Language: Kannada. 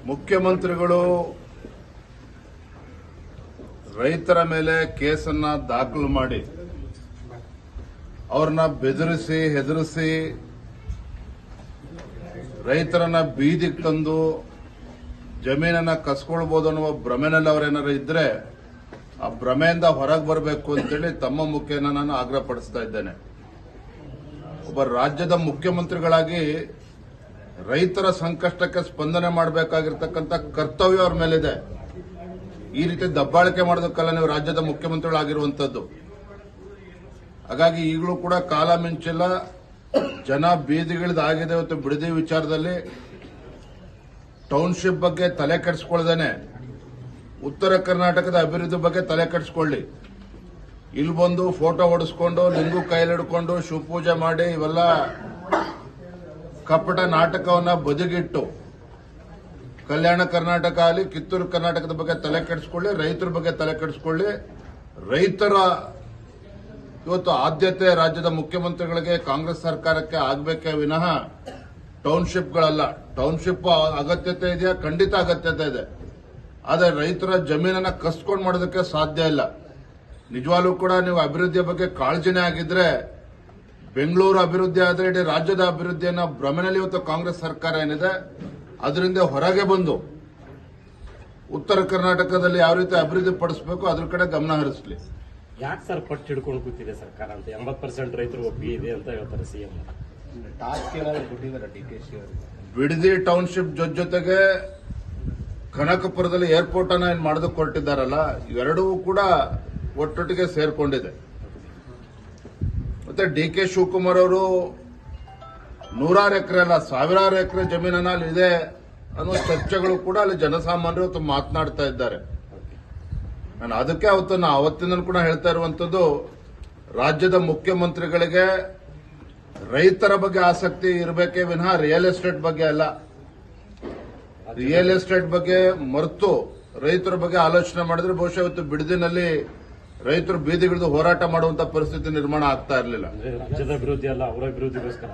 ಮುಖ್ಯಮಂತ್ರಿಗಳು ರೈತರ ಮೇಲೆ ಕೇಸನ್ನ ದಾಖಲು ಮಾಡಿ ಅವ್ರನ್ನ ಬೆದರಿಸಿ ಹೆದರಿಸಿ ರೈತರನ್ನ ಬೀದಿಗೆ ತಂದು ಜಮೀನನ್ನ ಕಸ್ಕೊಳ್ಬಹುದು ಅನ್ನುವ ಭ್ರಮೆನಲ್ಲಿ ಅವರೇನಾರು ಇದ್ರೆ ಆ ಭ್ರಮೆಯಿಂದ ಹೊರಗೆ ಬರಬೇಕು ಅಂತೇಳಿ ತಮ್ಮ ಮುಖೇನ ನಾನು ಆಗ್ರಹಪಡಿಸ್ತಾ ಇದ್ದೇನೆ. ಒಬ್ಬ ರಾಜ್ಯದ ಮುಖ್ಯಮಂತ್ರಿಗಳಾಗಿ ರೈತರ ಸಂಕಷ್ಟಕ್ಕೆ ಸ್ಪಂದನೆ ಮಾಡಬೇಕಾಗಿರ್ತಕ್ಕಂಥ ಕರ್ತವ್ಯ ಅವ್ರ ಮೇಲಿದೆ. ಈ ರೀತಿ ದಬ್ಬಾಳಿಕೆ ಮಾಡೋದಕ್ಕಲ್ಲ ನೀವು ರಾಜ್ಯದ ಮುಖ್ಯಮಂತ್ರಿಗಳಾಗಿರುವಂತದ್ದು. ಹಾಗಾಗಿ ಈಗಲೂ ಕೂಡ ಕಾಲ ಮಿಂಚಿಲ್ಲ, ಜನ ಬೀದಿಗಿಳಿದಾಗಿದೆ. ಇವತ್ತು ಬಿಡದಿ ವಿಚಾರದಲ್ಲಿ ಟೌನ್ಶಿಪ್ ಬಗ್ಗೆ ತಲೆ ಕೆಡಿಸ್ಕೊಳ್ದೇನೆ ಉತ್ತರ ಕರ್ನಾಟಕದ ಅಭಿವೃದ್ಧಿ ಬಗ್ಗೆ ತಲೆ ಕೆಡಿಸ್ಕೊಳ್ಳಿ. ಇಲ್ಲಿ ಬಂದು ಫೋಟೋ ಹೊಡಿಸ್ಕೊಂಡು ಲಿಂಗು ಕೈಲಿಡ್ಕೊಂಡು ಶಿವಪೂಜೆ ಮಾಡಿ ಇವೆಲ್ಲ ಕಪಟ ನಾಟಕವನ್ನ ಬದಿಗಿಟ್ಟು ಕಲ್ಯಾಣ ಕರ್ನಾಟಕ ಆಗಲಿ ಕಿತ್ತೂರು ಕರ್ನಾಟಕದ ಬಗ್ಗೆ ತಲೆ ಕೆಡಿಸ್ಕೊಳ್ಳಿ, ರೈತರ ಬಗ್ಗೆ ತಲೆ ಕೆಡಿಸ್ಕೊಳ್ಳಿ. ರೈತರ ಇವತ್ತು ಆದ್ಯತೆ ರಾಜ್ಯದ ಮುಖ್ಯಮಂತ್ರಿಗಳಿಗೆ ಕಾಂಗ್ರೆಸ್ ಸರ್ಕಾರಕ್ಕೆ ಆಗಬೇಕೇ ವಿನಃ ಟೌನ್ಶಿಪ್ಗಳಲ್ಲ. ಟೌನ್ಶಿಪ್ ಅಗತ್ಯತೆ ಇದೆಯಾ? ಖಂಡಿತ ಅಗತ್ಯತೆ ಇದೆ. ಆದರೆ ರೈತರ ಜಮೀನನ್ನ ಕಸ್ಕೊಂಡು ಮಾಡೋದಕ್ಕೆ ಸಾಧ್ಯ ಇಲ್ಲ. ನಿಜವಾಗ್ಲೂ ಕೂಡ ನೀವು ಅಭಿವೃದ್ಧಿಯ ಬಗ್ಗೆ ಕಾಳಜಿನೇ ಆಗಿದ್ರೆ ಬೆಂಗಳೂರು ಅಭಿವೃದ್ಧಿ ಆದರೆ ಇಡೀ ರಾಜ್ಯದ ಅಭಿವೃದ್ಧಿಯನ್ನ ಭ್ರಮೆನಲ್ಲಿ ಇವತ್ತು ಕಾಂಗ್ರೆಸ್ ಸರ್ಕಾರ ಏನಿದೆ ಅದರಿಂದ ಹೊರಗೆ ಬಂದು ಉತ್ತರ ಕರ್ನಾಟಕದಲ್ಲಿ ಯಾವ ರೀತಿ ಅಭಿವೃದ್ಧಿ ಪಡಿಸಬೇಕು ಅದ್ರ ಕಡೆ ಗಮನ ಹರಿಸಲಿ. ಯಾಕೆ ಸರ್ ಪಟ್ಟು ಹಿಡ್ಕೊಂಡು ಕೂತಿದೆ ಸರ್ಕಾರ ಅಂತ? 80% ರೈತರು ಒಪ್ಪಿಗೆ ಇದೆ ಅಂತ ಹೇಳ್ತಾರೆ ಸಿಎಂ. ಬಿಡದಿ ಟೌನ್ಶಿಪ್ ಜೊತೆಗೆ ಕನಕಪುರದಲ್ಲಿ ಏರ್ಪೋರ್ಟ್ ಅನ್ನ ಏನ್ ಮಾಡೋದಕ್ಕೆ ಹೊರಟಿದ್ದಾರಲ್ಲ, ಇವೆರಡೂ ಕೂಡ ಒಟ್ಟೊಟ್ಟಿಗೆ ಸೇರ್ಕೊಂಡಿದೆ. ಮತ್ತೆ ಡಿ.ಕೆ. ಶಿವಕುಮಾರ್ ಅವರು 100 ಎಕರೆ ಅಲ್ಲ 1000 ಎಕರೆ ಜಮೀನನ್ನ ಅಲ್ಲಿ ಇದೆ ಅನ್ನೋ ಚರ್ಚೆಗಳು ಕೂಡ ಅಲ್ಲಿ ಜನಸಾಮಾನ್ಯರು ಇವತ್ತು ಮಾತನಾಡ್ತಾ ಇದ್ದಾರೆ. ನಾನು ಅದಕ್ಕೆ ಅವತ್ತಿನ ಕೂಡ ಹೇಳ್ತಾ ಇರುವಂತದ್ದು, ರಾಜ್ಯದ ಮುಖ್ಯಮಂತ್ರಿಗಳಿಗೆ ರೈತರ ಬಗ್ಗೆ ಆಸಕ್ತಿ ಇರಬೇಕೇ ವಿನಃ ರಿಯಲ್ ಎಸ್ಟೇಟ್ ಬಗ್ಗೆ ಅಲ್ಲ. ರಿಯಲ್ ಎಸ್ಟೇಟ್ ಬಗ್ಗೆ ಮರೆತು ರೈತರ ಬಗ್ಗೆ ಆಲೋಚನೆ ಮಾಡಿದ್ರೆ ಬಹುಶಃ ಇವತ್ತು ಬಿಡದಿನಲ್ಲಿ ರೈತರು ಬೀದಿಗಿಳಿದು ಹೋರಾಟ ಮಾಡುವಂತ ಪರಿಸ್ಥಿತಿ ನಿರ್ಮಾಣ ಆಗ್ತಾ ಇರಲಿಲ್ಲ. ರಾಜ್ಯದ ಅಭಿವೃದ್ಧಿ ಅಲ್ಲ, ಅವರ ಅಭಿವೃದ್ಧಿಗೋಸ್ಕರ